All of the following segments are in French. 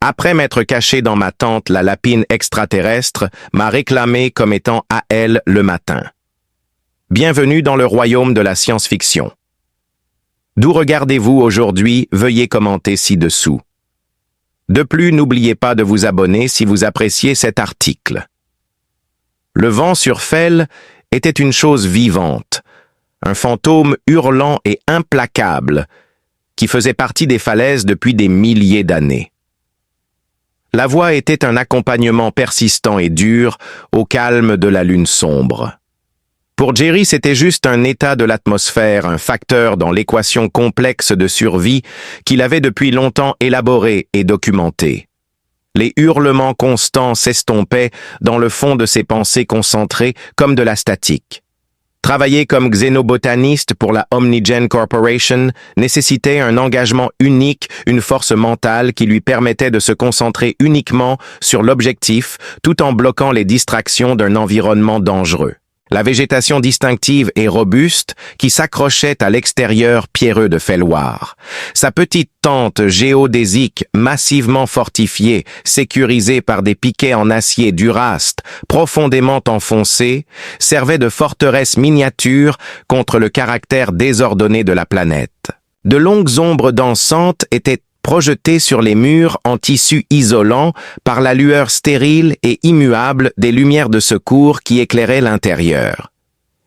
Après m'être caché dans ma tente, la lapine extraterrestre m'a réclamé comme étant à elle le matin. Bienvenue dans le royaume de la science-fiction. D'où regardez-vous aujourd'hui? Veuillez commenter ci-dessous. De plus, n'oubliez pas de vous abonner si vous appréciez cet article. Le vent sur Fell était une chose vivante, un fantôme hurlant et implacable qui faisait partie des falaises depuis des milliers d'années. La voix était un accompagnement persistant et dur au calme de la lune sombre. Pour Jerry, c'était juste un état de l'atmosphère, un facteur dans l'équation complexe de survie qu'il avait depuis longtemps élaboré et documenté. Les hurlements constants s'estompaient dans le fond de ses pensées concentrées comme de la statique. Travailler comme xénobotaniste pour la Omnigen Corporation nécessitait un engagement unique, une force mentale qui lui permettait de se concentrer uniquement sur l'objectif tout en bloquant les distractions d'un environnement dangereux. La végétation distinctive et robuste qui s'accrochait à l'extérieur pierreux de Felloir. Sa petite tente géodésique massivement fortifiée, sécurisée par des piquets en acier duraste, profondément enfoncés, servait de forteresse miniature contre le caractère désordonné de la planète. De longues ombres dansantes étaient projetées sur les murs en tissu isolant par la lueur stérile et immuable des lumières de secours qui éclairaient l'intérieur.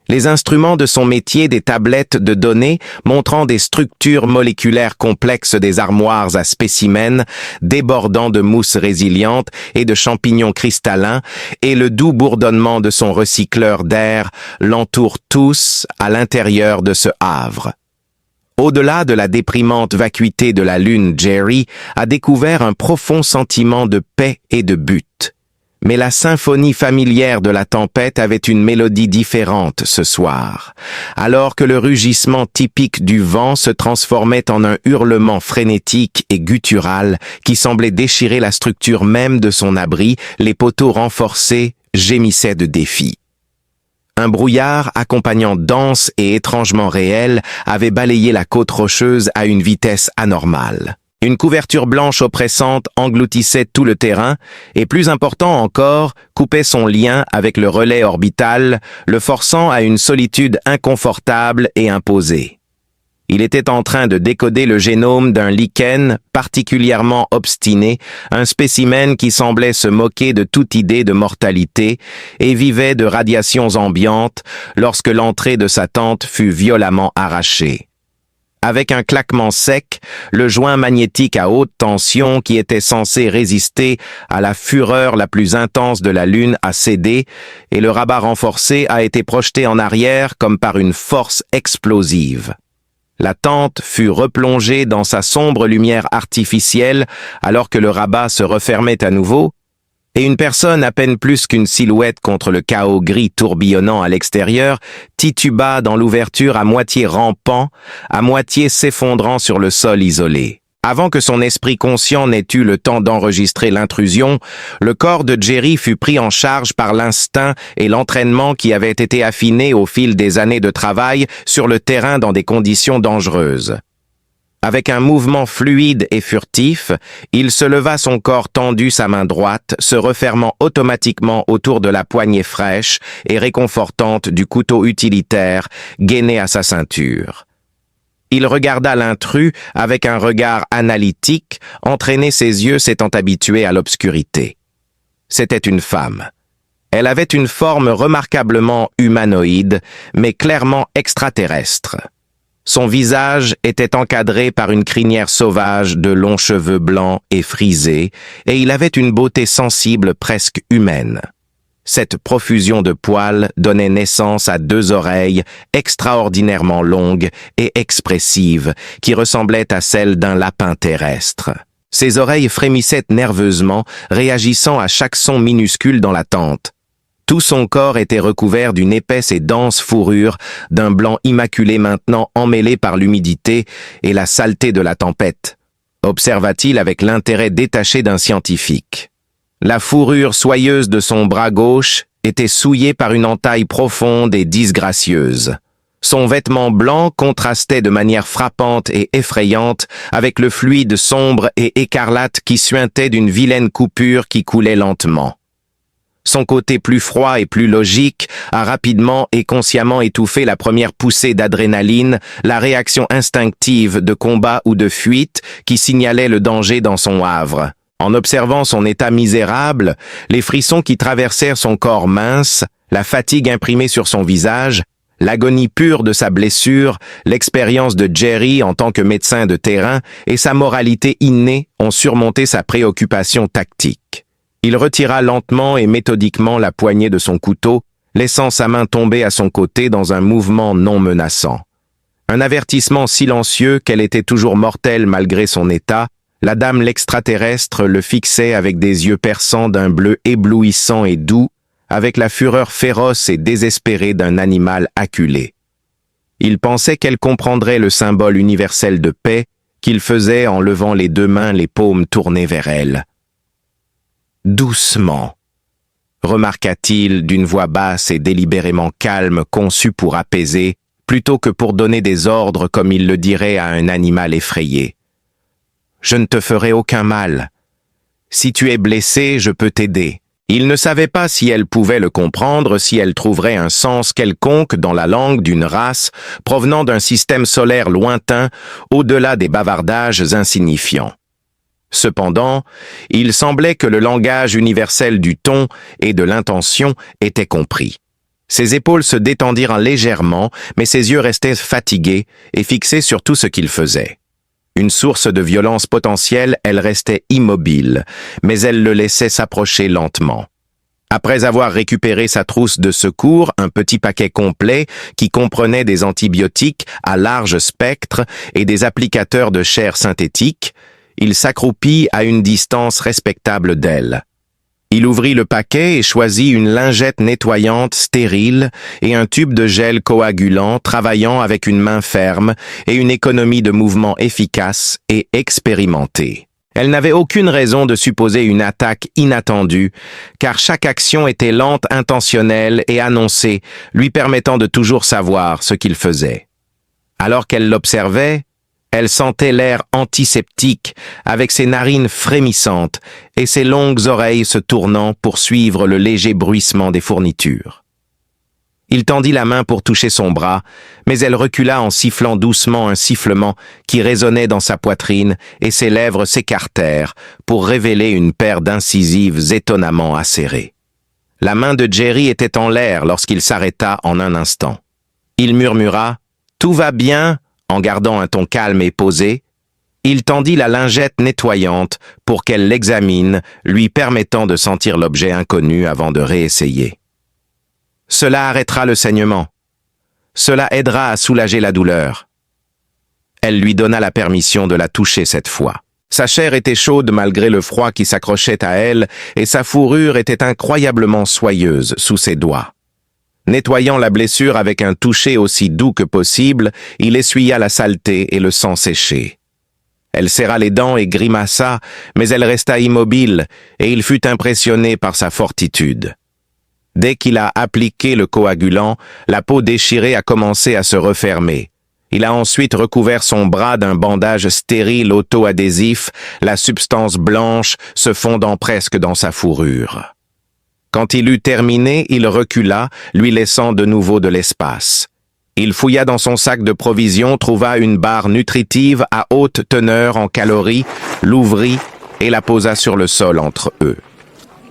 Les instruments de son métier, des tablettes de données montrant des structures moléculaires complexes, des armoires à spécimens débordant de mousse résiliente et de champignons cristallins, et le doux bourdonnement de son recycleur d'air l'entourent tous à l'intérieur de ce havre. Au-delà de la déprimante vacuité de la lune, Jerry a découvert un profond sentiment de paix et de but. Mais la symphonie familière de la tempête avait une mélodie différente ce soir, alors que le rugissement typique du vent se transformait en un hurlement frénétique et guttural qui semblait déchirer la structure même de son abri. Les poteaux renforcés gémissaient de défi. Un brouillard accompagnant dense et étrangement réel avait balayé la côte rocheuse à une vitesse anormale. Une couverture blanche oppressante engloutissait tout le terrain et, plus important encore, coupait son lien avec le relais orbital, le forçant à une solitude inconfortable et imposée. Il était en train de décoder le génome d'un lichen particulièrement obstiné, un spécimen qui semblait se moquer de toute idée de mortalité et vivait de radiations ambiantes lorsque l'entrée de sa tente fut violemment arrachée. Avec un claquement sec, le joint magnétique à haute tension qui était censé résister à la fureur la plus intense de la Lune a cédé et le rabat renforcé a été projeté en arrière comme par une force explosive. La tente fut replongée dans sa sombre lumière artificielle alors que le rabat se refermait à nouveau, et une personne à peine plus qu'une silhouette contre le chaos gris tourbillonnant à l'extérieur tituba dans l'ouverture à moitié rampant, à moitié s'effondrant sur le sol isolé. Avant que son esprit conscient n'ait eu le temps d'enregistrer l'intrusion, le corps de Jerry fut pris en charge par l'instinct et l'entraînement qui avaient été affinés au fil des années de travail sur le terrain dans des conditions dangereuses. Avec un mouvement fluide et furtif, il se leva, son corps tendu, sa main droite, se refermant automatiquement autour de la poignée fraîche et réconfortante du couteau utilitaire gainé à sa ceinture. Il regarda l'intrus avec un regard analytique, entraîné, ses yeux s'étant habitués à l'obscurité. C'était une femme. Elle avait une forme remarquablement humanoïde, mais clairement extraterrestre. Son visage était encadré par une crinière sauvage de longs cheveux blancs et frisés, et il avait une beauté sensible presque humaine. Cette profusion de poils donnait naissance à deux oreilles extraordinairement longues et expressives qui ressemblaient à celles d'un lapin terrestre. Ses oreilles frémissaient nerveusement, réagissant à chaque son minuscule dans la tente. Tout son corps était recouvert d'une épaisse et dense fourrure, d'un blanc immaculé maintenant emmêlé par l'humidité et la saleté de la tempête, observa-t-il avec l'intérêt détaché d'un scientifique. La fourrure soyeuse de son bras gauche était souillée par une entaille profonde et disgracieuse. Son vêtement blanc contrastait de manière frappante et effrayante avec le fluide sombre et écarlate qui suintait d'une vilaine coupure qui coulait lentement. Son côté plus froid et plus logique a rapidement et consciemment étouffé la première poussée d'adrénaline, la réaction instinctive de combat ou de fuite qui signalait le danger dans son havre. En observant son état misérable, les frissons qui traversèrent son corps mince, la fatigue imprimée sur son visage, l'agonie pure de sa blessure, l'expérience de Jerry en tant que médecin de terrain et sa moralité innée ont surmonté sa préoccupation tactique. Il retira lentement et méthodiquement la poignée de son couteau, laissant sa main tomber à son côté dans un mouvement non menaçant. Un avertissement silencieux qu'elle était toujours mortelle malgré son état, la dame l'extraterrestre le fixait avec des yeux perçants d'un bleu éblouissant et doux, avec la fureur féroce et désespérée d'un animal acculé. Il pensait qu'elle comprendrait le symbole universel de paix qu'il faisait en levant les deux mains, les paumes tournées vers elle. « Doucement », remarqua-t-il d'une voix basse et délibérément calme, conçue pour apaiser, plutôt que pour donner des ordres comme il le dirait à un animal effrayé. « Je ne te ferai aucun mal. Si tu es blessé, je peux t'aider. » Il ne savait pas si elle pouvait le comprendre, si elle trouverait un sens quelconque dans la langue d'une race provenant d'un système solaire lointain, au-delà des bavardages insignifiants. Cependant, il semblait que le langage universel du ton et de l'intention était compris. Ses épaules se détendirent légèrement, mais ses yeux restaient fatigués et fixés sur tout ce qu'il faisait. Une source de violence potentielle, elle restait immobile, mais elle le laissait s'approcher lentement. Après avoir récupéré sa trousse de secours, un petit paquet complet qui comprenait des antibiotiques à large spectre et des applicateurs de chair synthétique, il s'accroupit à une distance respectable d'elle. Il ouvrit le paquet et choisit une lingette nettoyante stérile et un tube de gel coagulant travaillant avec une main ferme et une économie de mouvement efficace et expérimentée. Elle n'avait aucune raison de supposer une attaque inattendue, car chaque action était lente, intentionnelle et annoncée, lui permettant de toujours savoir ce qu'il faisait. Alors qu'elle l'observait, elle sentait l'air antiseptique, avec ses narines frémissantes et ses longues oreilles se tournant pour suivre le léger bruissement des fournitures. Il tendit la main pour toucher son bras, mais elle recula en sifflant doucement un sifflement qui résonnait dans sa poitrine et ses lèvres s'écartèrent pour révéler une paire d'incisives étonnamment acérées. La main de Jerry était en l'air lorsqu'il s'arrêta en un instant. Il murmura « Tout va bien ?» en gardant un ton calme et posé. Il tendit la lingette nettoyante pour qu'elle l'examine, lui permettant de sentir l'objet inconnu avant de réessayer. Cela arrêtera le saignement. Cela aidera à soulager la douleur. Elle lui donna la permission de la toucher cette fois. Sa chair était chaude malgré le froid qui s'accrochait à elle et sa fourrure était incroyablement soyeuse sous ses doigts. Nettoyant la blessure avec un toucher aussi doux que possible, il essuya la saleté et le sang séché. Elle serra les dents et grimaça, mais elle resta immobile et il fut impressionné par sa fortitude. Dès qu'il a appliqué le coagulant, la peau déchirée a commencé à se refermer. Il a ensuite recouvert son bras d'un bandage stérile auto-adhésif, la substance blanche se fondant presque dans sa fourrure. Quand il eut terminé, il recula, lui laissant de nouveau de l'espace. Il fouilla dans son sac de provisions, trouva une barre nutritive à haute teneur en calories, l'ouvrit et la posa sur le sol entre eux.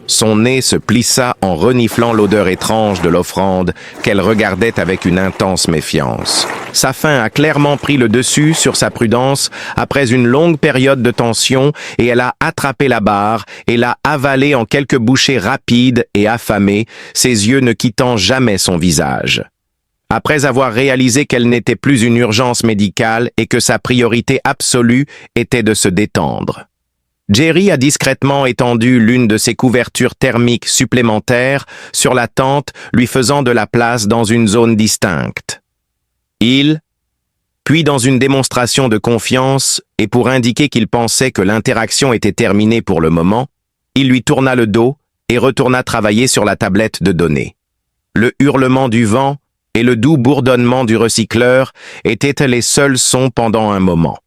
Son nez se plissa en reniflant l'odeur étrange de l'offrande qu'elle regardait avec une intense méfiance. Sa faim a clairement pris le dessus sur sa prudence après une longue période de tension et elle a attrapé la barre et l'a avalée en quelques bouchées rapides et affamées, ses yeux ne quittant jamais son visage. Après avoir réalisé qu'elle n'était plus une urgence médicale et que sa priorité absolue était de se détendre, Jerry a discrètement étendu l'une de ses couvertures thermiques supplémentaires sur la tente, lui faisant de la place dans une zone distincte. Puis dans une démonstration de confiance et pour indiquer qu'il pensait que l'interaction était terminée pour le moment, il lui tourna le dos et retourna travailler sur la tablette de données. Le hurlement du vent, et le doux bourdonnement du recycleur étaient les seuls sons pendant un moment.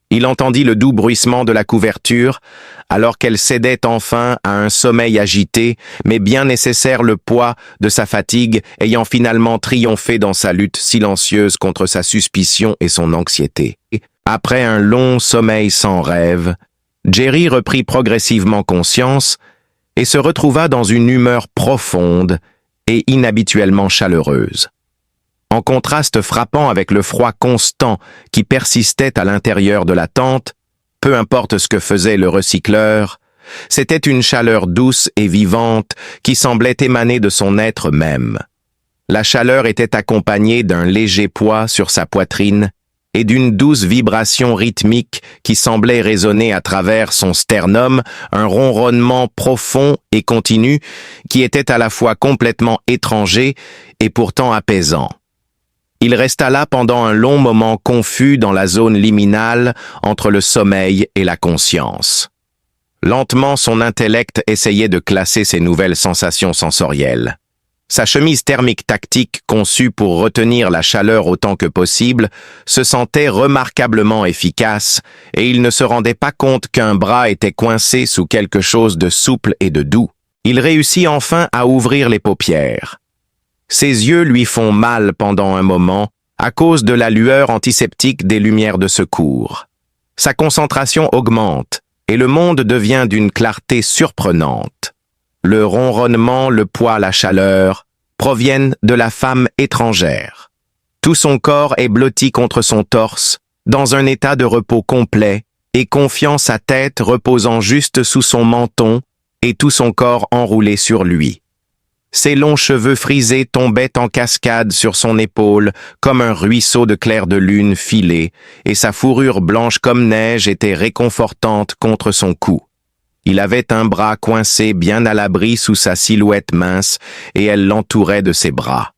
Il entendit le doux bruissement de la couverture, alors qu'elle cédait enfin à un sommeil agité, mais bien nécessaire, le poids de sa fatigue ayant finalement triomphé dans sa lutte silencieuse contre sa suspicion et son anxiété. Après un long sommeil sans rêve, Jerry reprit progressivement conscience et se retrouva dans une humeur profonde et inhabituellement chaleureuse. En contraste frappant avec le froid constant qui persistait à l'intérieur de la tente, peu importe ce que faisait le recycleur, c'était une chaleur douce et vivante qui semblait émaner de son être même. La chaleur était accompagnée d'un léger poids sur sa poitrine et d'une douce vibration rythmique qui semblait résonner à travers son sternum, un ronronnement profond et continu qui était à la fois complètement étranger et pourtant apaisant. Il resta là pendant un long moment confus dans la zone liminale entre le sommeil et la conscience. Lentement, son intellect essayait de classer ses nouvelles sensations sensorielles. Sa chemise thermique tactique, conçue pour retenir la chaleur autant que possible, se sentait remarquablement efficace et il ne se rendait pas compte qu'un bras était coincé sous quelque chose de souple et de doux. Il réussit enfin à ouvrir les paupières. Ses yeux lui font mal pendant un moment à cause de la lueur antiseptique des lumières de secours. Sa concentration augmente et le monde devient d'une clarté surprenante. Le ronronnement, le poids, la chaleur proviennent de la femme étrangère. Tout son corps est blotti contre son torse, dans un état de repos complet, et confiant sa tête reposant juste sous son menton et tout son corps enroulé sur lui. Ses longs cheveux frisés tombaient en cascade sur son épaule comme un ruisseau de clair de lune filé, et sa fourrure blanche comme neige était réconfortante contre son cou. Il avait un bras coincé bien à l'abri sous sa silhouette mince, et elle l'entourait de ses bras.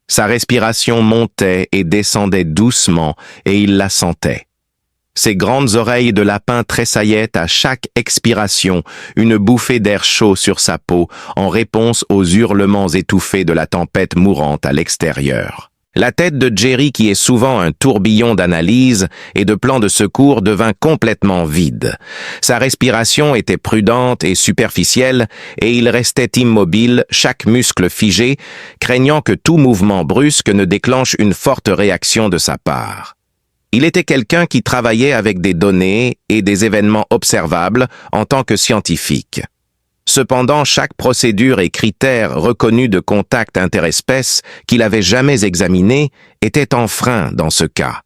Sa respiration montait et descendait doucement, et il la sentait. Ses grandes oreilles de lapin tressaillaient à chaque expiration, une bouffée d'air chaud sur sa peau, en réponse aux hurlements étouffés de la tempête mourante à l'extérieur. La tête de Jerry, qui est souvent un tourbillon d'analyse et de plans de secours, devint complètement vide. Sa respiration était prudente et superficielle, et il restait immobile, chaque muscle figé, craignant que tout mouvement brusque ne déclenche une forte réaction de sa part. Il était quelqu'un qui travaillait avec des données et des événements observables en tant que scientifique. Cependant, chaque procédure et critère reconnu de contact interespèce qu'il avait jamais examiné était enfreint dans ce cas.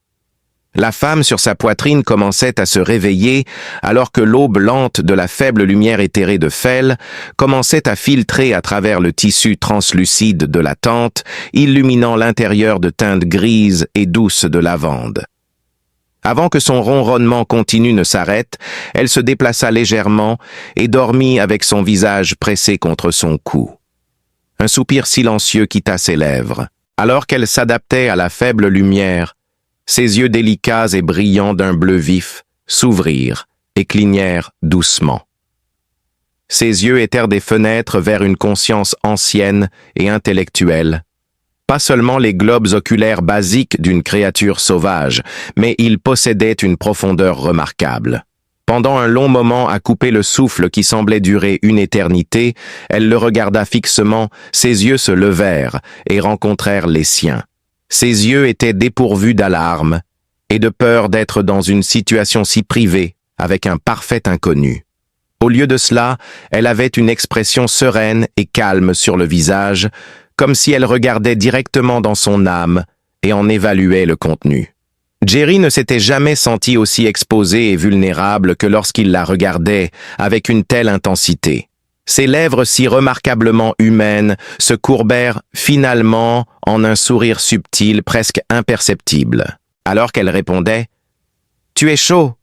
La femme sur sa poitrine commençait à se réveiller alors que l'aube lente de la faible lumière éthérée de Fel commençait à filtrer à travers le tissu translucide de la tente, illuminant l'intérieur de teintes grises et douces de lavande. Avant que son ronronnement continu ne s'arrête, elle se déplaça légèrement et dormit avec son visage pressé contre son cou. Un soupir silencieux quitta ses lèvres. Alors qu'elle s'adaptait à la faible lumière, ses yeux délicats et brillants d'un bleu vif s'ouvrirent et clignèrent doucement. Ses yeux étaient des fenêtres vers une conscience ancienne et intellectuelle. Pas seulement les globes oculaires basiques d'une créature sauvage, mais ils possédaient une profondeur remarquable. Pendant un long moment à couper le souffle qui semblait durer une éternité, elle le regarda fixement, ses yeux se levèrent et rencontrèrent les siens. Ses yeux étaient dépourvus d'alarme et de peur d'être dans une situation si privée avec un parfait inconnu. Au lieu de cela, elle avait une expression sereine et calme sur le visage, comme si elle regardait directement dans son âme et en évaluait le contenu. Jerry ne s'était jamais senti aussi exposé et vulnérable que lorsqu'il la regardait avec une telle intensité. Ses lèvres si remarquablement humaines se courbèrent finalement en un sourire subtil, presque imperceptible. Alors qu'elle répondait « Tu es chaud !»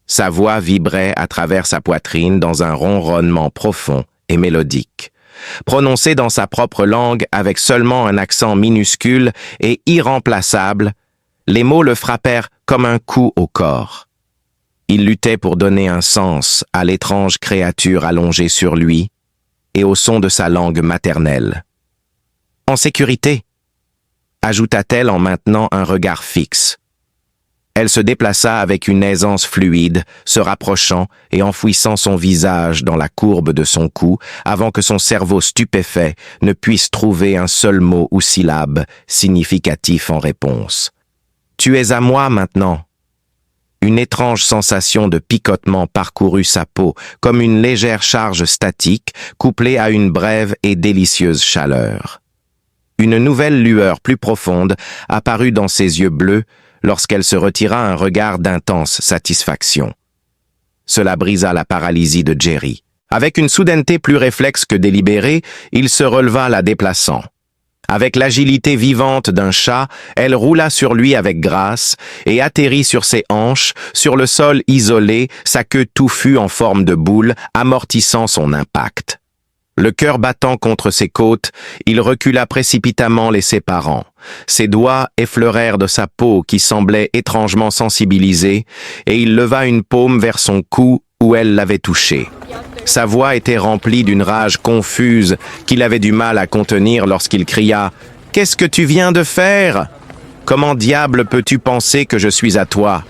Sa voix vibrait à travers sa poitrine dans un ronronnement profond et mélodique. Prononcé dans sa propre langue avec seulement un accent minuscule et irremplaçable, les mots le frappèrent comme un coup au corps. Il luttait pour donner un sens à l'étrange créature allongée sur lui et au son de sa langue maternelle. « En sécurité !» ajouta-t-elle en maintenant un regard fixe. Elle se déplaça avec une aisance fluide, se rapprochant et enfouissant son visage dans la courbe de son cou avant que son cerveau stupéfait ne puisse trouver un seul mot ou syllabe significatif en réponse. « Tu es à moi maintenant !» Une étrange sensation de picotement parcourut sa peau, comme une légère charge statique couplée à une brève et délicieuse chaleur. Une nouvelle lueur plus profonde apparut dans ses yeux bleus lorsqu'elle se retira un regard d'intense satisfaction. Cela brisa la paralysie de Jerry. Avec une soudaineté plus réflexe que délibérée, il se releva la déplaçant. Avec l'agilité vivante d'un chat, elle roula sur lui avec grâce et atterrit sur ses hanches, sur le sol isolé, sa queue touffue en forme de boule, amortissant son impact. Le cœur battant contre ses côtes, il recula précipitamment les séparant. Ses doigts effleurèrent de sa peau qui semblait étrangement sensibilisée, et il leva une paume vers son cou où elle l'avait touché. Sa voix était remplie d'une rage confuse qu'il avait du mal à contenir lorsqu'il cria « Qu'est-ce que tu viens de faire? Comment diable peux-tu penser que je suis à toi ?»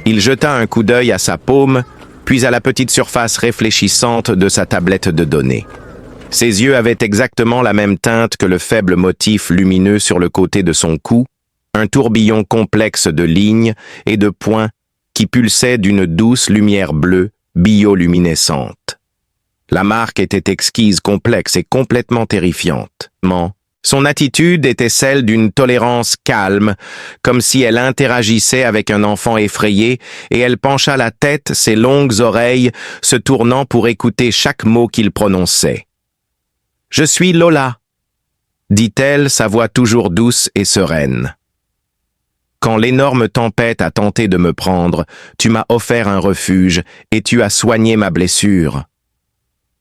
Il jeta un coup d'œil à sa paume, puis à la petite surface réfléchissante de sa tablette de données. Ses yeux avaient exactement la même teinte que le faible motif lumineux sur le côté de son cou, un tourbillon complexe de lignes et de points qui pulsait d'une douce lumière bleue, bioluminescente. La marque était exquise, complexe et complètement terrifiante. Son attitude était celle d'une tolérance calme, comme si elle interagissait avec un enfant effrayé, et elle pencha la tête, ses longues oreilles, se tournant pour écouter chaque mot qu'il prononçait. « Je suis Lola », dit-elle, sa voix toujours douce et sereine. Quand l'énorme tempête a tenté de me prendre, tu m'as offert un refuge et tu as soigné ma blessure.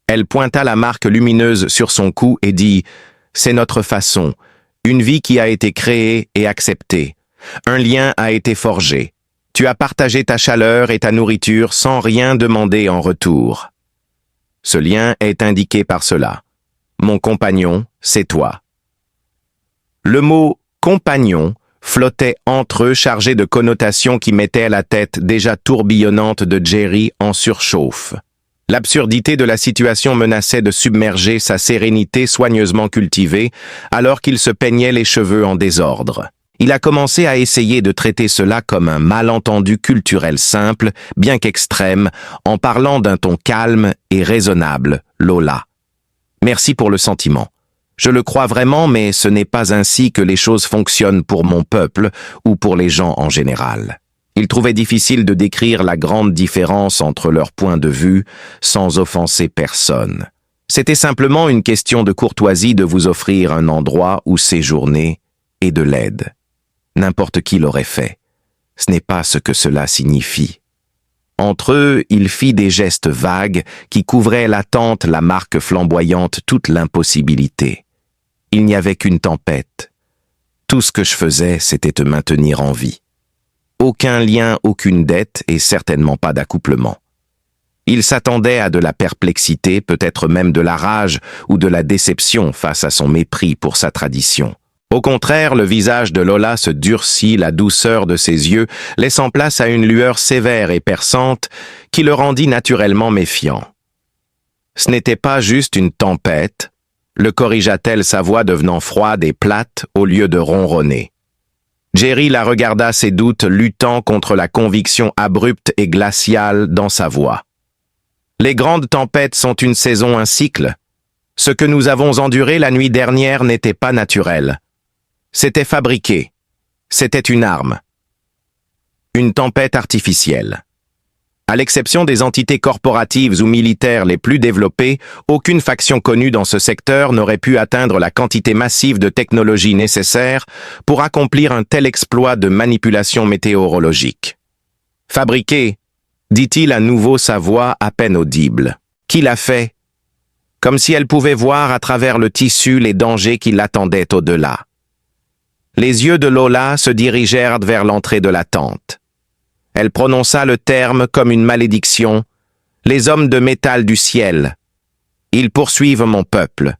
Elle pointa la marque lumineuse sur son cou et dit « C'est notre façon, une vie qui a été créée et acceptée. Un lien a été forgé. Tu as partagé ta chaleur et ta nourriture sans rien demander en retour. Ce lien est indiqué par cela. Mon compagnon, c'est toi. » Le mot « compagnon » flottait entre eux chargé de connotations qui mettaient la tête déjà tourbillonnante de Jerry en surchauffe. L'absurdité de la situation menaçait de submerger sa sérénité soigneusement cultivée alors qu'il se peignait les cheveux en désordre. Il a commencé à essayer de traiter cela comme un malentendu culturel simple, bien qu'extrême, en parlant d'un ton calme et raisonnable, Lola. Merci pour le sentiment. Je le crois vraiment, mais ce n'est pas ainsi que les choses fonctionnent pour mon peuple ou pour les gens en général. Il trouvait difficile de décrire la grande différence entre leurs points de vue sans offenser personne. C'était simplement une question de courtoisie de vous offrir un endroit où séjourner et de l'aide. N'importe qui l'aurait fait. Ce n'est pas ce que cela signifie. Entre eux, il fit des gestes vagues qui couvraient l'attente, la marque flamboyante, toute l'impossibilité. Il n'y avait qu'une tempête. Tout ce que je faisais, c'était te maintenir en vie. Aucun lien, aucune dette et certainement pas d'accouplement. Il s'attendait à de la perplexité, peut-être même de la rage ou de la déception face à son mépris pour sa tradition. Au contraire, le visage de Lola se durcit, la douceur de ses yeux laissant place à une lueur sévère et perçante qui le rendit naturellement méfiant. Ce n'était pas juste une tempête, le corrigea-t-elle, sa voix devenant froide et plate au lieu de ronronner. Jerry la regarda, ses doutes luttant contre la conviction abrupte et glaciale dans sa voix. Les grandes tempêtes sont une saison, un cycle. Ce que nous avons enduré la nuit dernière n'était pas naturel. C'était fabriqué. C'était une arme. Une tempête artificielle. À l'exception des entités corporatives ou militaires les plus développées, aucune faction connue dans ce secteur n'aurait pu atteindre la quantité massive de technologie nécessaire pour accomplir un tel exploit de manipulation météorologique. Fabriqué, dit-il à nouveau, sa voix à peine audible. Qui l'a fait? Comme si elle pouvait voir à travers le tissu les dangers qui l'attendaient au-delà. Les yeux de Lola se dirigèrent vers l'entrée de la tente. Elle prononça le terme comme une malédiction. Les hommes de métal du ciel. Ils poursuivent mon peuple.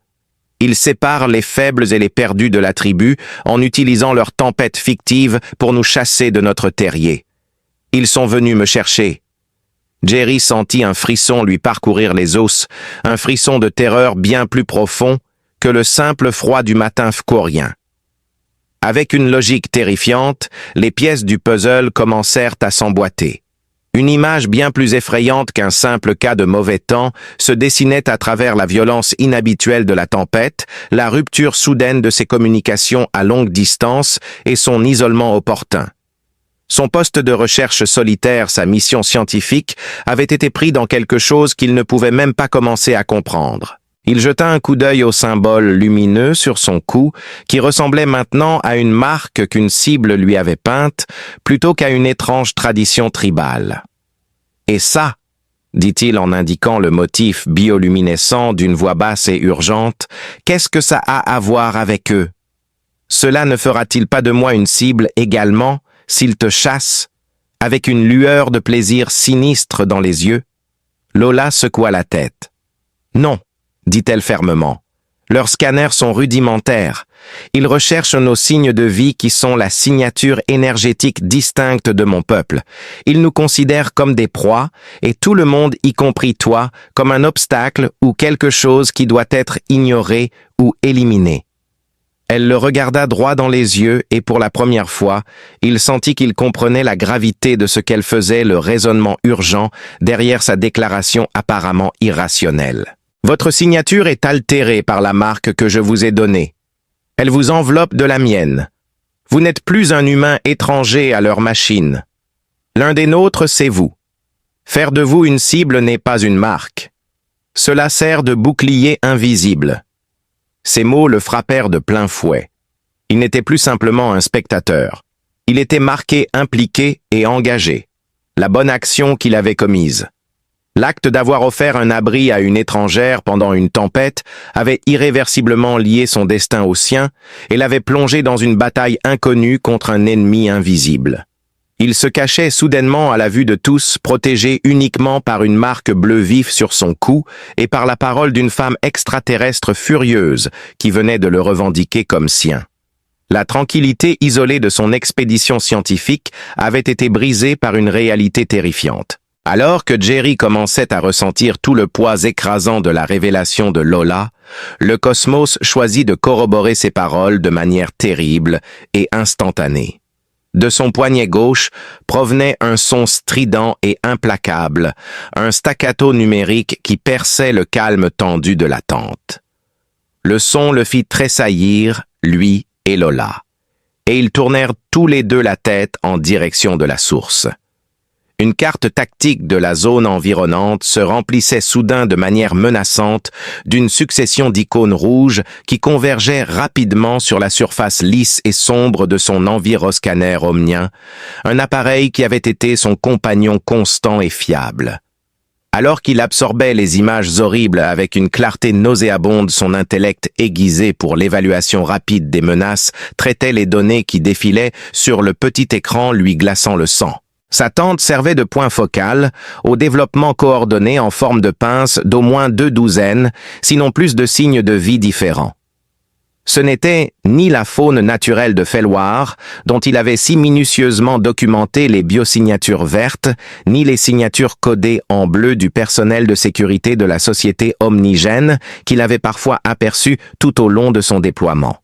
Ils séparent les faibles et les perdus de la tribu en utilisant leur tempête fictive pour nous chasser de notre terrier. Ils sont venus me chercher. Jerry sentit un frisson lui parcourir les os, un frisson de terreur bien plus profond que le simple froid du matin fcourien. Avec une logique terrifiante, les pièces du puzzle commencèrent à s'emboîter. Une image bien plus effrayante qu'un simple cas de mauvais temps se dessinait à travers la violence inhabituelle de la tempête, la rupture soudaine de ses communications à longue distance et son isolement opportun. Son poste de recherche solitaire, sa mission scientifique, avait été pris dans quelque chose qu'il ne pouvait même pas commencer à comprendre. Il jeta un coup d'œil au symbole lumineux sur son cou, qui ressemblait maintenant à une marque qu'une cible lui avait peinte, plutôt qu'à une étrange tradition tribale. « Et ça » dit-il en indiquant le motif bioluminescent d'une voix basse et urgente, « qu'est-ce que ça a à voir avec eux? Cela ne fera-t-il pas de moi une cible également, s'il te chasse, avec une lueur de plaisir sinistre dans les yeux ?» Lola secoua la tête. « Non, » dit-elle fermement. Leurs scanners sont rudimentaires. Ils recherchent nos signes de vie qui sont la signature énergétique distincte de mon peuple. Ils nous considèrent comme des proies, et tout le monde, y compris toi, comme un obstacle ou quelque chose qui doit être ignoré ou éliminé. Elle le regarda droit dans les yeux et pour la première fois, il sentit qu'il comprenait la gravité de ce qu'elle faisait, le raisonnement urgent derrière sa déclaration apparemment irrationnelle. Votre signature est altérée par la marque que je vous ai donnée. Elle vous enveloppe de la mienne. Vous n'êtes plus un humain étranger à leur machine. L'un des nôtres, c'est vous. Faire de vous une cible n'est pas une marque. Cela sert de bouclier invisible. Ces mots le frappèrent de plein fouet. Il n'était plus simplement un spectateur. Il était marqué, impliqué et engagé. La bonne action qu'il avait commise. L'acte d'avoir offert un abri à une étrangère pendant une tempête avait irréversiblement lié son destin au sien et l'avait plongé dans une bataille inconnue contre un ennemi invisible. Il se cachait soudainement à la vue de tous, protégé uniquement par une marque bleu vif sur son cou et par la parole d'une femme extraterrestre furieuse qui venait de le revendiquer comme sien. La tranquillité isolée de son expédition scientifique avait été brisée par une réalité terrifiante. Alors que Jerry commençait à ressentir tout le poids écrasant de la révélation de Lola, le cosmos choisit de corroborer ses paroles de manière terrible et instantanée. De son poignet gauche provenait un son strident et implacable, un staccato numérique qui perçait le calme tendu de l'attente. Le son le fit tressaillir, lui et Lola, et ils tournèrent tous les deux la tête en direction de la source. Une carte tactique de la zone environnante se remplissait soudain de manière menaçante d'une succession d'icônes rouges qui convergeaient rapidement sur la surface lisse et sombre de son enviroscanner omnien, un appareil qui avait été son compagnon constant et fiable. Alors qu'il absorbait les images horribles avec une clarté nauséabonde, son intellect aiguisé pour l'évaluation rapide des menaces traitait les données qui défilaient sur le petit écran lui glaçant le sang. Sa tente servait de point focal au développement coordonné en forme de pince d'au moins 2 douzaines, sinon plus de signes de vie différents. Ce n'était ni la faune naturelle de Felwar, dont il avait si minutieusement documenté les biosignatures vertes, ni les signatures codées en bleu du personnel de sécurité de la société Omnigène qu'il avait parfois aperçu tout au long de son déploiement.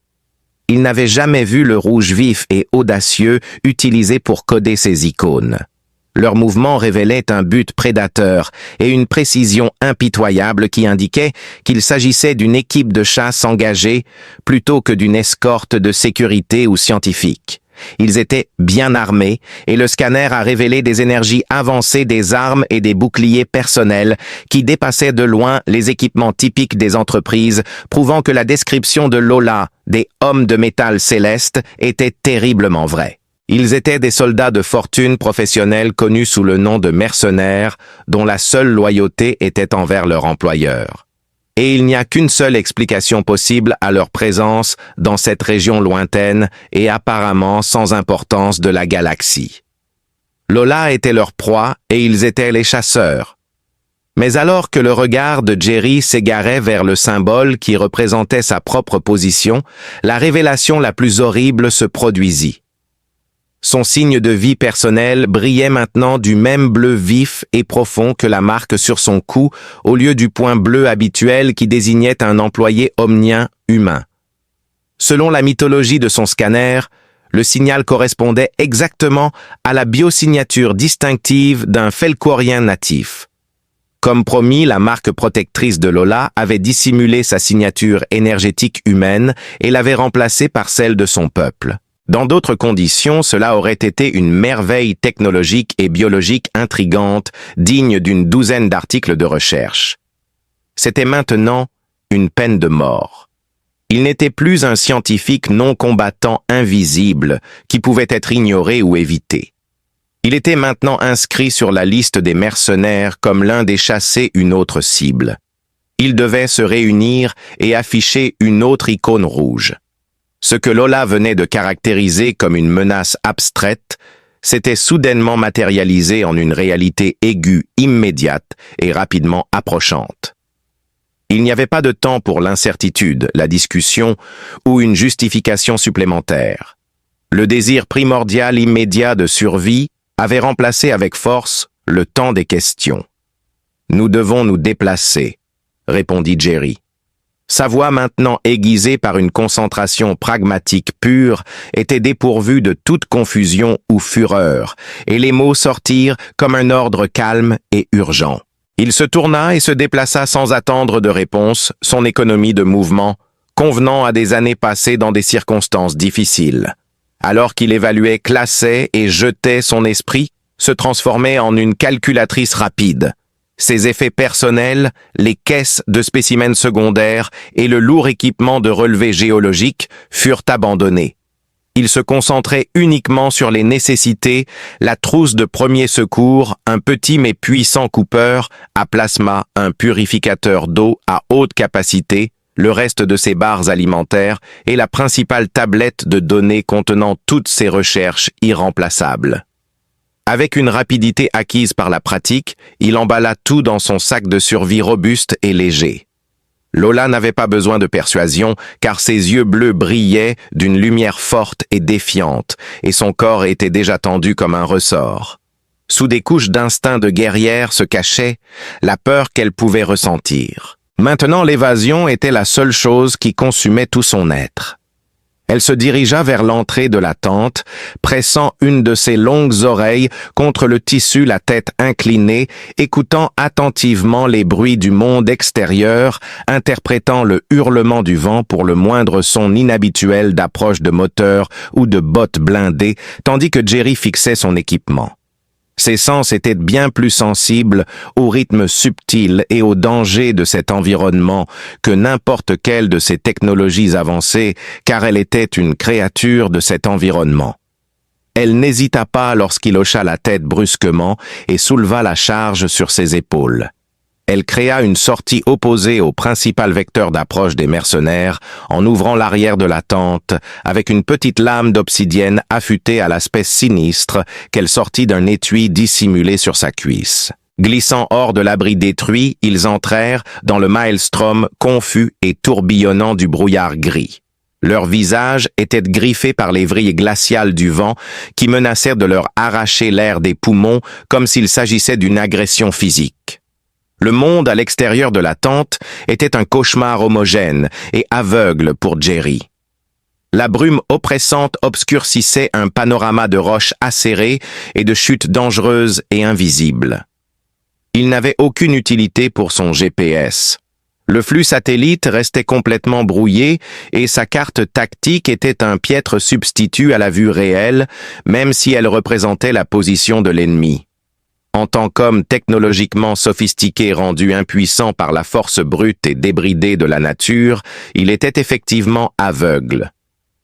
Il n'avait jamais vu le rouge vif et audacieux utilisé pour coder ces icônes. Leur mouvement révélait un but prédateur et une précision impitoyable qui indiquait qu'il s'agissait d'une équipe de chasse engagée plutôt que d'une escorte de sécurité ou scientifique. Ils étaient bien armés et le scanner a révélé des énergies avancées des armes et des boucliers personnels qui dépassaient de loin les équipements typiques des entreprises, prouvant que la description de Lola des hommes de métal céleste était terriblement vraie. Ils étaient des soldats de fortune professionnels connus sous le nom de mercenaires, dont la seule loyauté était envers leur employeur. Et il n'y a qu'une seule explication possible à leur présence dans cette région lointaine et apparemment sans importance de la galaxie. Lola était leur proie et ils étaient les chasseurs. Mais alors que le regard de Jerry s'égarait vers le symbole qui représentait sa propre position, la révélation la plus horrible se produisit. Son signe de vie personnel brillait maintenant du même bleu vif et profond que la marque sur son cou, au lieu du point bleu habituel qui désignait un employé omnien humain. Selon la mythologie de son scanner, le signal correspondait exactement à la biosignature distinctive d'un Felkourien natif. Comme promis, la marque protectrice de Lola avait dissimulé sa signature énergétique humaine et l'avait remplacée par celle de son peuple. Dans d'autres conditions, cela aurait été une merveille technologique et biologique intrigante, digne d'une douzaine d'articles de recherche. C'était maintenant une peine de mort. Il n'était plus un scientifique non combattant invisible qui pouvait être ignoré ou évité. Il était maintenant inscrit sur la liste des mercenaires comme l'un des chassés, une autre cible. Il devait se réunir et afficher une autre icône rouge. Ce que Lola venait de caractériser comme une menace abstraite s'était soudainement matérialisé en une réalité aiguë, immédiate et rapidement approchante. Il n'y avait pas de temps pour l'incertitude, la discussion ou une justification supplémentaire. Le désir primordial immédiat de survie avait remplacé avec force le temps des questions. « Nous devons nous déplacer », répondit Jerry. Sa voix, maintenant aiguisée par une concentration pragmatique pure, était dépourvue de toute confusion ou fureur, et les mots sortirent comme un ordre calme et urgent. Il se tourna et se déplaça sans attendre de réponse, son économie de mouvement, convenant à des années passées dans des circonstances difficiles. Alors qu'il évaluait, classait et jetait son esprit, se transformait en une calculatrice rapide. Ses effets personnels, les caisses de spécimens secondaires et le lourd équipement de relevés géologiques furent abandonnés. Il se concentrait uniquement sur les nécessités, la trousse de premier secours, un petit mais puissant coupeur à plasma, un purificateur d'eau à haute capacité, le reste de ses barres alimentaires et la principale tablette de données contenant toutes ses recherches irremplaçables. Avec une rapidité acquise par la pratique, il emballa tout dans son sac de survie robuste et léger. Lola n'avait pas besoin de persuasion, car ses yeux bleus brillaient d'une lumière forte et défiante, et son corps était déjà tendu comme un ressort. Sous des couches d'instinct de guerrière se cachait la peur qu'elle pouvait ressentir. Maintenant, l'évasion était la seule chose qui consumait tout son être. Elle se dirigea vers l'entrée de la tente, pressant une de ses longues oreilles contre le tissu, la tête inclinée, écoutant attentivement les bruits du monde extérieur, interprétant le hurlement du vent pour le moindre son inhabituel d'approche de moteur ou de bottes blindées, tandis que Jerry fixait son équipement. Ses sens étaient bien plus sensibles au rythme subtil et au danger de cet environnement que n'importe quelle de ces technologies avancées, car elle était une créature de cet environnement. Elle n'hésita pas lorsqu'il hocha la tête brusquement et souleva la charge sur ses épaules. Elle créa une sortie opposée au principal vecteur d'approche des mercenaires en ouvrant l'arrière de la tente avec une petite lame d'obsidienne affûtée à l'aspect sinistre qu'elle sortit d'un étui dissimulé sur sa cuisse. Glissant hors de l'abri détruit, ils entrèrent dans le maelstrom confus et tourbillonnant du brouillard gris. Leurs visages étaient griffés par les vrilles glaciales du vent qui menaçaient de leur arracher l'air des poumons comme s'il s'agissait d'une agression physique. Le monde à l'extérieur de la tente était un cauchemar homogène et aveugle pour Jerry. La brume oppressante obscurcissait un panorama de roches acérées et de chutes dangereuses et invisibles. Il n'avait aucune utilité pour son GPS. Le flux satellite restait complètement brouillé et sa carte tactique était un piètre substitut à la vue réelle, même si elle représentait la position de l'ennemi. En tant qu'homme technologiquement sophistiqué rendu impuissant par la force brute et débridée de la nature, il était effectivement aveugle.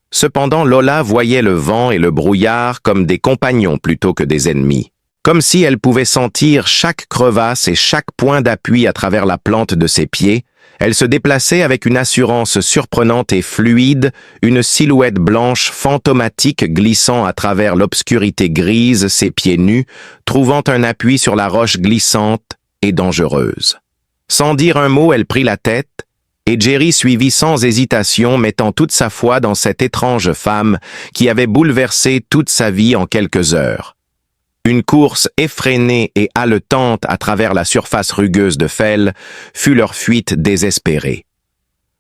Cependant, Lola voyait le vent et le brouillard comme des compagnons plutôt que des ennemis. Comme si elle pouvait sentir chaque crevasse et chaque point d'appui à travers la plante de ses pieds, elle se déplaçait avec une assurance surprenante et fluide, une silhouette blanche fantomatique glissant à travers l'obscurité grise, ses pieds nus, trouvant un appui sur la roche glissante et dangereuse. Sans dire un mot, elle prit la tête, et Jerry suivit sans hésitation, mettant toute sa foi dans cette étrange femme qui avait bouleversé toute sa vie en quelques heures. Une course effrénée et haletante à travers la surface rugueuse de Fell fut leur fuite désespérée.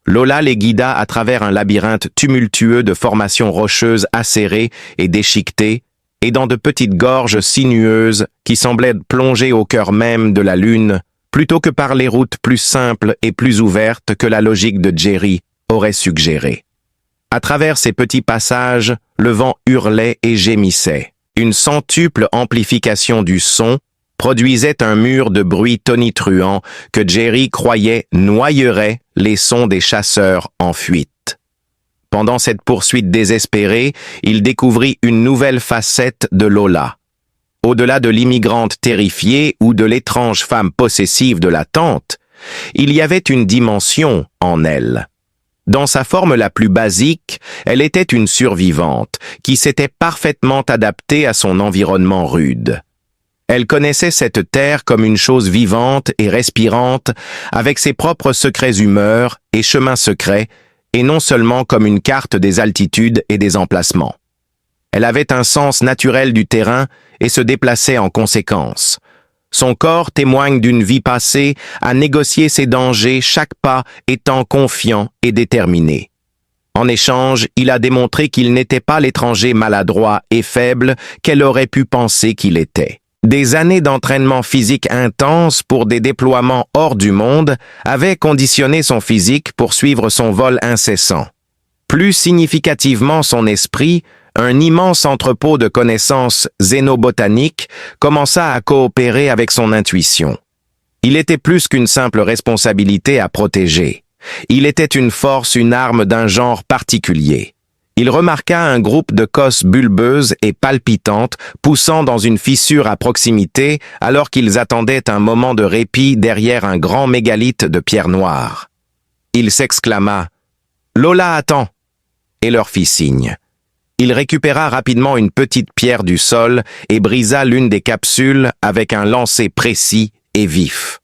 Lola les guida à travers un labyrinthe tumultueux de formations rocheuses acérées et déchiquetées, et dans de petites gorges sinueuses qui semblaient plonger au cœur même de la lune, plutôt que par les routes plus simples et plus ouvertes que la logique de Jerry aurait suggéré. À travers ces petits passages, le vent hurlait et gémissait. Une centuple amplification du son produisait un mur de bruit tonitruant que Jerry croyait noyerait les sons des chasseurs en fuite. Pendant cette poursuite désespérée, il découvrit une nouvelle facette de Lola. Au-delà de l'immigrante terrifiée ou de l'étrange femme possessive de la tante, il y avait une dimension en elle. Dans sa forme la plus basique, elle était une survivante qui s'était parfaitement adaptée à son environnement rude. Elle connaissait cette terre comme une chose vivante et respirante, avec ses propres secrets humeurs et chemins secrets, et non seulement comme une carte des altitudes et des emplacements. Elle avait un sens naturel du terrain et se déplaçait en conséquence. Son corps témoigne d'une vie passée à négocier ses dangers, chaque pas étant confiant et déterminé. En échange, il a démontré qu'il n'était pas l'étranger maladroit et faible qu'elle aurait pu penser qu'il était. Des années d'entraînement physique intense pour des déploiements hors du monde avaient conditionné son physique pour suivre son vol incessant. Plus significativement son esprit, un immense entrepôt de connaissances xénobotaniques commença à coopérer avec son intuition. Il était plus qu'une simple responsabilité à protéger. Il était une force, une arme d'un genre particulier. Il remarqua un groupe de cosses bulbeuses et palpitantes poussant dans une fissure à proximité alors qu'ils attendaient un moment de répit derrière un grand mégalithe de pierre noire. Il s'exclama « Lola, attends !» et leur fit signe. Il récupéra rapidement une petite pierre du sol et brisa l'une des capsules avec un lancer précis et vif.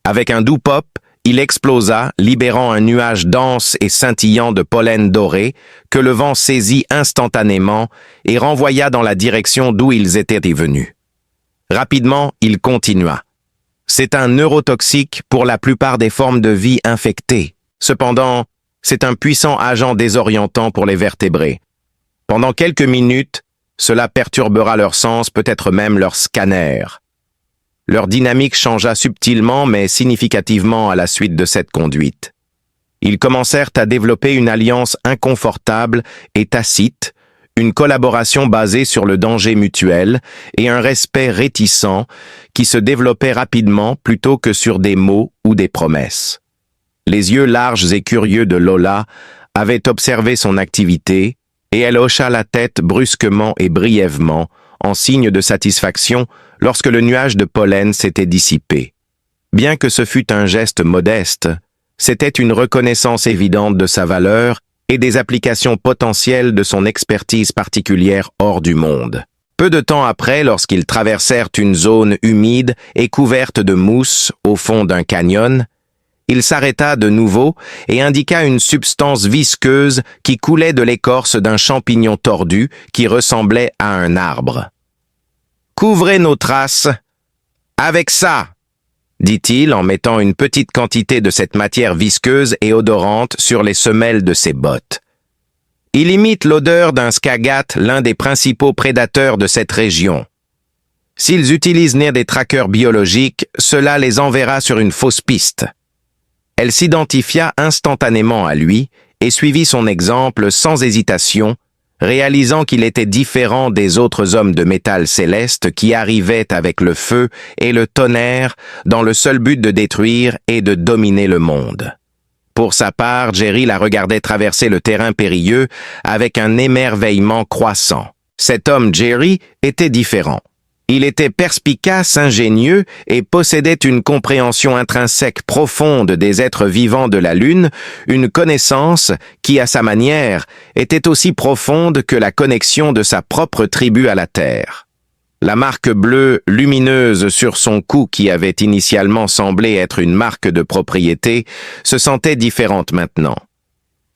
Avec un doux pop, il explosa, libérant un nuage dense et scintillant de pollen doré que le vent saisit instantanément et renvoya dans la direction d'où ils étaient venus. Rapidement, il continua. C'est un neurotoxique pour la plupart des formes de vie infectées. Cependant, c'est un puissant agent désorientant pour les vertébrés. Pendant quelques minutes, cela perturbera leur sens, peut-être même leur scanner. Leur dynamique changea subtilement mais significativement à la suite de cette conduite. Ils commencèrent à développer une alliance inconfortable et tacite, une collaboration basée sur le danger mutuel et un respect réticent qui se développait rapidement plutôt que sur des mots ou des promesses. Les yeux larges et curieux de Lola avaient observé son activité et elle hocha la tête brusquement et brièvement en signe de satisfaction lorsque le nuage de pollen s'était dissipé. Bien que ce fût un geste modeste, c'était une reconnaissance évidente de sa valeur et des applications potentielles de son expertise particulière hors du monde. Peu de temps après, lorsqu'ils traversèrent une zone humide et couverte de mousse au fond d'un canyon, il s'arrêta de nouveau et indiqua une substance visqueuse qui coulait de l'écorce d'un champignon tordu qui ressemblait à un arbre. « Couvrez nos traces avec ça !» dit-il en mettant une petite quantité de cette matière visqueuse et odorante sur les semelles de ses bottes. Il imite l'odeur d'un skagat, l'un des principaux prédateurs de cette région. S'ils utilisent des trackers biologiques, cela les enverra sur une fausse piste. Elle s'identifia instantanément à lui et suivit son exemple sans hésitation, réalisant qu'il était différent des autres hommes de métal céleste qui arrivaient avec le feu et le tonnerre dans le seul but de détruire et de dominer le monde. Pour sa part, Jerry la regardait traverser le terrain périlleux avec un émerveillement croissant. Cet homme Jerry était différent. Il était perspicace, ingénieux et possédait une compréhension intrinsèque profonde des êtres vivants de la Lune, une connaissance qui, à sa manière, était aussi profonde que la connexion de sa propre tribu à la Terre. La marque bleue lumineuse sur son cou qui avait initialement semblé être une marque de propriété se sentait différente maintenant.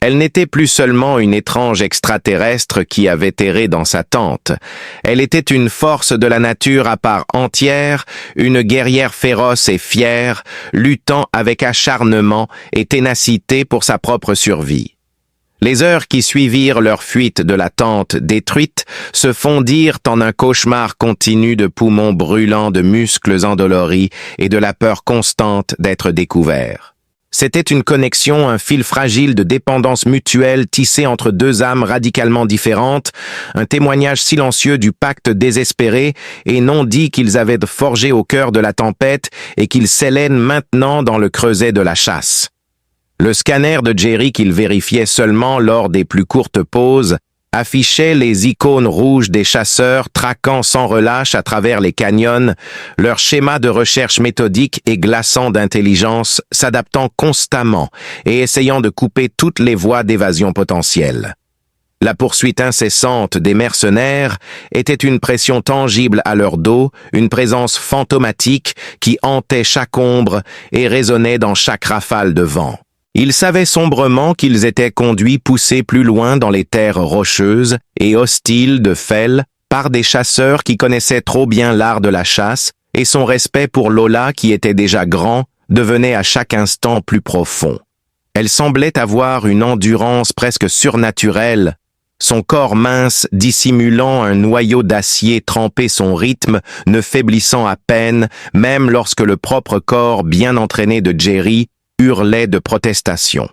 Elle n'était plus seulement une étrange extraterrestre qui avait erré dans sa tente. Elle était une force de la nature à part entière, une guerrière féroce et fière, luttant avec acharnement et ténacité pour sa propre survie. Les heures qui suivirent leur fuite de la tente détruite se fondirent en un cauchemar continu de poumons brûlants, de muscles endoloris et de la peur constante d'être découverts. C'était une connexion, un fil fragile de dépendance mutuelle tissé entre deux âmes radicalement différentes, un témoignage silencieux du pacte désespéré et non dit qu'ils avaient forgé au cœur de la tempête et qu'ils scellaient maintenant dans le creuset de la chasse. Le scanner de Jerry qu'il vérifiait seulement lors des plus courtes pauses affichait les icônes rouges des chasseurs traquant sans relâche à travers les canyons, leur schéma de recherche méthodique et glaçant d'intelligence s'adaptant constamment et essayant de couper toutes les voies d'évasion potentielles. La poursuite incessante des mercenaires était une pression tangible à leur dos, une présence fantomatique qui hantait chaque ombre et résonnait dans chaque rafale de vent. Ils savaient sombrement qu'ils étaient poussés plus loin dans les terres rocheuses et hostiles de Fell par des chasseurs qui connaissaient trop bien l'art de la chasse, et son respect pour Lola, qui était déjà grand, devenait à chaque instant plus profond. Elle semblait avoir une endurance presque surnaturelle, son corps mince dissimulant un noyau d'acier trempait son rythme, ne faiblissant à peine, même lorsque le propre corps bien entraîné de Jerry hurlaient de protestation.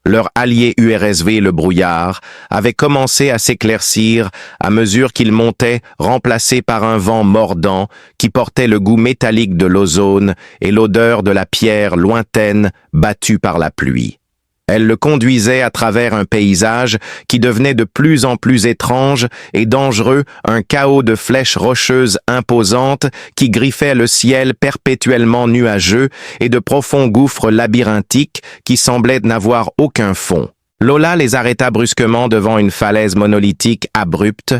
Leur allié URSV, le brouillard, avait commencé à s'éclaircir à mesure qu'il montait, remplacé par un vent mordant qui portait le goût métallique de l'ozone et l'odeur de la pierre lointaine battue par la pluie. Elle le conduisait à travers un paysage qui devenait de plus en plus étrange et dangereux, un chaos de flèches rocheuses imposantes qui griffaient le ciel perpétuellement nuageux et de profonds gouffres labyrinthiques qui semblaient n'avoir aucun fond. Lola les arrêta brusquement devant une falaise monolithique abrupte,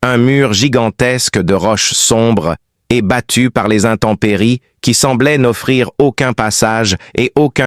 un mur gigantesque de roches sombres et battu par les intempéries qui semblaient n'offrir aucun passage et aucun